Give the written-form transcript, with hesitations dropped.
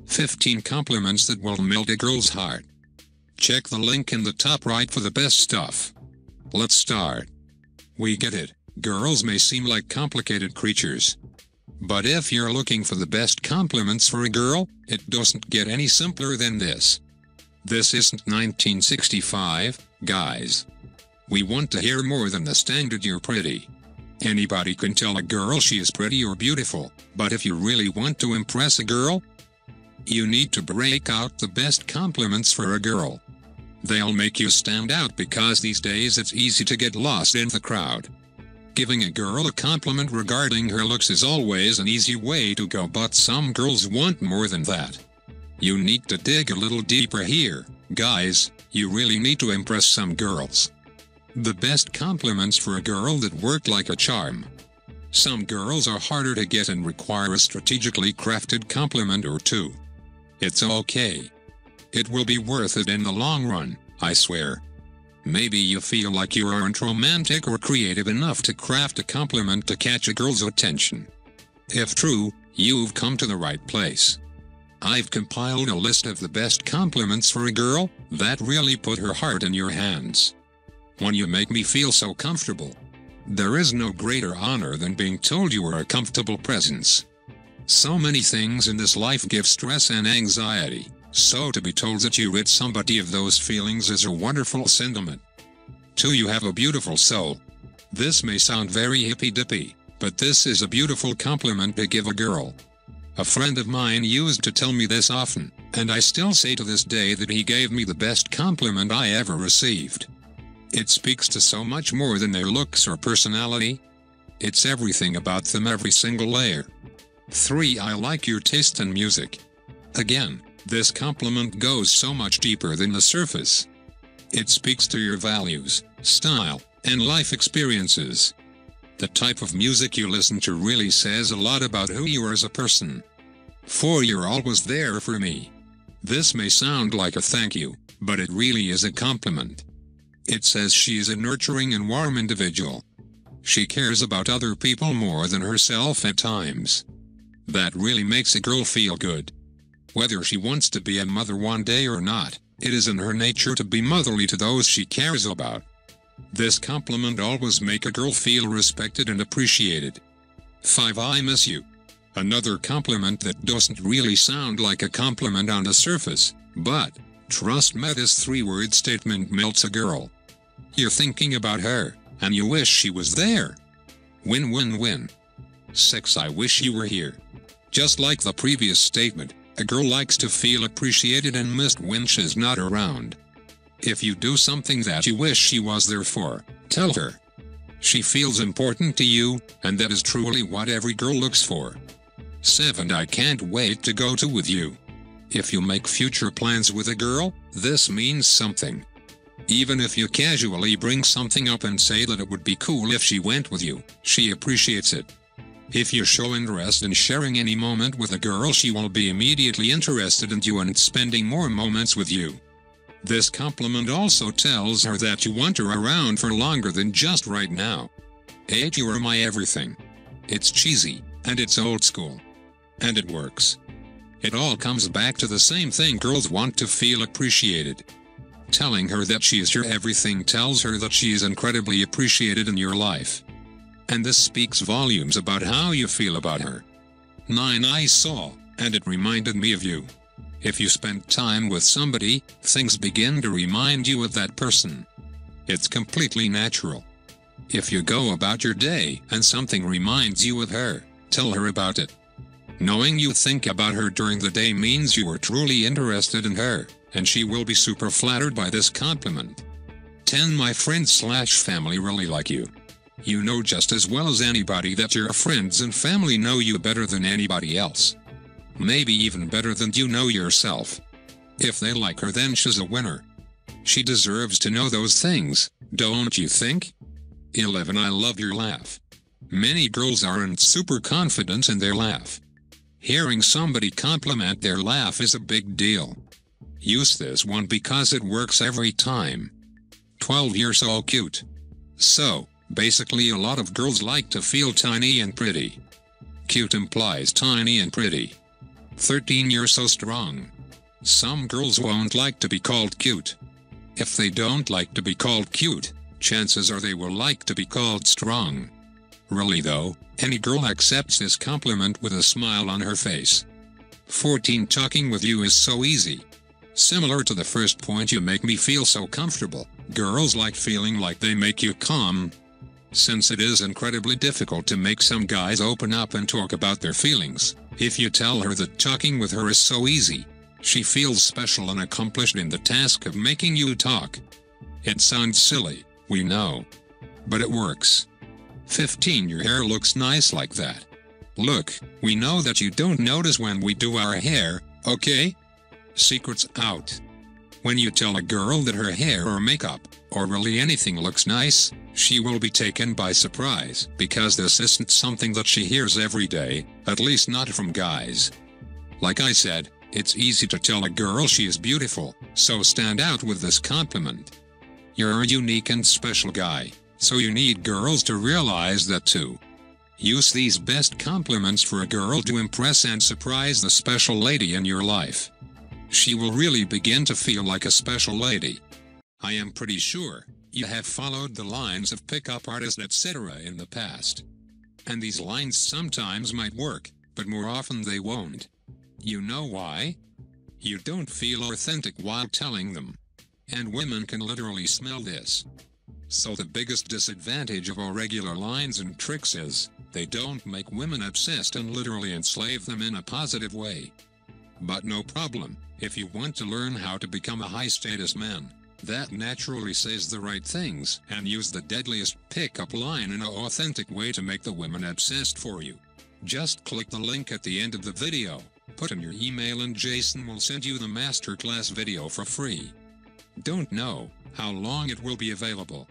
15 compliments that will melt a girl's heart. Check the link in the top right for the best stuff. Let's start. We get it, girls may seem like complicated creatures. But if you're looking for the best compliments for a girl, it doesn't get any simpler than this. This isn't 1965, guys. We want to hear more than the standard "you're pretty." Anybody can tell a girl she is pretty or beautiful, but if you really want to impress a girl, you need to break out the best compliments for a girl. They'll make you stand out because these days it's easy to get lost in the crowd. Giving a girl a compliment regarding her looks is always an easy way to go, but some girls want more than that. You need to dig a little deeper here, guys. You really need to impress some girls. The best compliments for a girl that work like a charm. Some girls are harder to get and require a strategically crafted compliment or two. It's okay. It will be worth it in the long run, I swear. Maybe you feel like you aren't romantic or creative enough to craft a compliment to catch a girl's attention. If true, you've come to the right place. I've compiled a list of the best compliments for a girl that really put her heart in your hands. When you make me feel so comfortable. There is no greater honor than being told you are a comfortable presence. So many things in this life give stress and anxiety, so to be told that you rid somebody of those feelings is a wonderful sentiment. 2. You have a beautiful soul. This may sound very hippy-dippy, but this is a beautiful compliment to give a girl. A friend of mine used to tell me this often, and I still say to this day that he gave me the best compliment I ever received. It speaks to so much more than their looks or personality. It's everything about them, every single layer. 3. I like your taste in music. Again, this compliment goes so much deeper than the surface. It speaks to your values, style, and life experiences. The type of music you listen to really says a lot about who you are as a person. 4. You're always there for me. This may sound like a thank you, but it really is a compliment. It says she is a nurturing and warm individual. She cares about other people more than herself at times. That really makes a girl feel good. Whether she wants to be a mother one day or not, it is in her nature to be motherly to those she cares about. This compliment always makes a girl feel respected and appreciated. 5. I miss you. Another compliment that doesn't really sound like a compliment on the surface, but, trust me, this 3-word statement melts a girl. You're thinking about her, and you wish she was there. Win, win, win. 6. I wish you were here. Just like the previous statement, a girl likes to feel appreciated and missed when she's not around. If you do something that you wish she was there for, tell her. She feels important to you, and that is truly what every girl looks for. 7. I can't wait to go to with you. If you make future plans with a girl, this means something. Even if you casually bring something up and say that it would be cool if she went with you, she appreciates it. If you show interest in sharing any moment with a girl, she will be immediately interested in you and spending more moments with you. This compliment also tells her that you want her around for longer than just right now. 8. You are my everything. It's cheesy, and it's old school. And it works. It all comes back to the same thing: girls want to feel appreciated. Telling her that she is your everything tells her that she is incredibly appreciated in your life. And this speaks volumes about how you feel about her. 9. I saw, and it reminded me of you. If you spend time with somebody, things begin to remind you of that person. It's completely natural. If you go about your day and something reminds you of her, tell her about it. Knowing you think about her during the day means you are truly interested in her, and she will be super flattered by this compliment. 10. My friends/family really like you. You know just as well as anybody that your friends and family know you better than anybody else. Maybe even better than you know yourself. If they like her, then she's a winner. She deserves to know those things, don't you think? 11. I love your laugh. Many girls aren't super confident in their laugh. Hearing somebody compliment their laugh is a big deal. Use this one because it works every time. 12. You're so cute. So, basically a lot of girls like to feel tiny and pretty. Cute implies tiny and pretty. 13. You're so strong. Some girls won't like to be called cute. If they don't like to be called cute, chances are they will like to be called strong. Really though, any girl accepts this compliment with a smile on her face. 14. Talking with you is so easy. Similar to the first point, you make me feel so comfortable. Girls like feeling like they make you calm. Since it is incredibly difficult to make some guys open up and talk about their feelings, if you tell her that talking with her is so easy, she feels special and accomplished in the task of making you talk. It sounds silly, we know. But it works. 15. Your hair looks nice like that. Look, we know that you don't notice when we do our hair, okay? Secret's out. When you tell a girl that her hair or makeup, or really anything looks nice, she will be taken by surprise, because this isn't something that she hears every day, at least not from guys. Like I said, it's easy to tell a girl she is beautiful, so stand out with this compliment. You're a unique and special guy, so you need girls to realize that too. Use these best compliments for a girl to impress and surprise the special lady in your life. She will really begin to feel like a special lady. I am pretty sure you have followed the lines of pickup artists etc. in the past. And these lines sometimes might work, but more often they won't. You know why? You don't feel authentic while telling them. And women can literally smell this. So the biggest disadvantage of our regular lines and tricks is, they don't make women obsessed and literally enslave them in a positive way. But no problem, if you want to learn how to become a high-status man that naturally says the right things and use the deadliest pickup line in an authentic way to make the women obsessed for you, just click the link at the end of the video, put in your email and Jason will send you the masterclass video for free. Don't know how long it will be available,